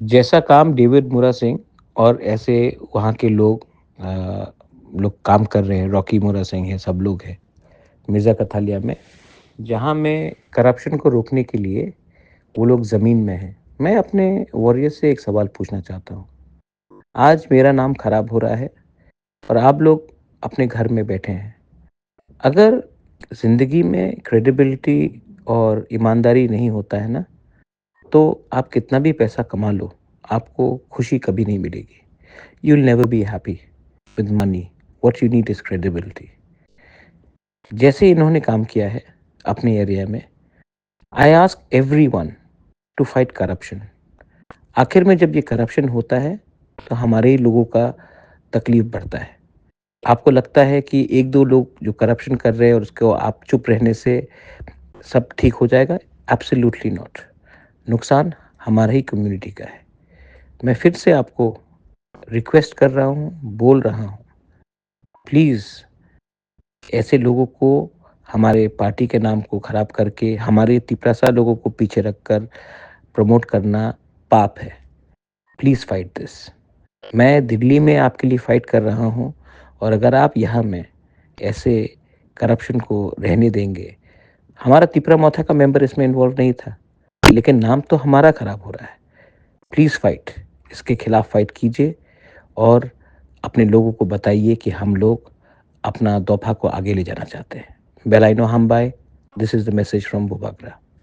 जैसा काम डेविड मुरा सिंह और ऐसे वहाँ के लोग काम कर रहे हैं, रॉकी मुरा सिंह है, सब लोग हैं मिर्ज़ा कथालिया में, जहाँ में करप्शन को रोकने के लिए वो लोग ज़मीन में हैं। मैं अपने वॉरियर से एक सवाल पूछना चाहता हूँ। आज मेरा नाम खराब हो रहा है और आप लोग अपने घर में बैठे हैं। अगर ज़िंदगी में क्रेडिबिलिटी और ईमानदारी नहीं होता है ना, तो आप कितना भी पैसा कमा लो, आपको खुशी कभी नहीं मिलेगी। You will never be happy with money. What you need is credibility. जैसे इन्होंने काम किया है अपने एरिया में, I ask everyone to fight corruption. आखिर में जब ये करप्शन होता है, तो हमारे ही लोगों का तकलीफ बढ़ता है। आपको लगता है कि 1-2 लोग जो करप्शन कर रहे हैं और उसको आप चुप रहने से सब ठीक हो जाएगा? Absolutely not. नुकसान हमारा ही कम्युनिटी का है। मैं फिर से आपको रिक्वेस्ट कर रहा हूँ, बोल रहा हूँ, प्लीज़ ऐसे लोगों को हमारे पार्टी के नाम को खराब करके, हमारे तिपरासा लोगों को पीछे रखकर प्रमोट करना पाप है। Please fight this. मैं दिल्ली में आपके लिए फाइट कर रहा हूँ और अगर आप यहाँ में ऐसे करप्शन को रहने देंगे, हमारा तिपरा मोथा का मेंबर इसमें इन्वॉल्व नहीं था, लेकिन नाम तो हमारा खराब हो रहा है। प्लीज़ फाइट, इसके खिलाफ फाइट कीजिए और अपने लोगों को बताइए कि हम लोग अपना दौफा को आगे ले जाना चाहते हैं। बेलाइनो हम bye, this is the message from Bubagra.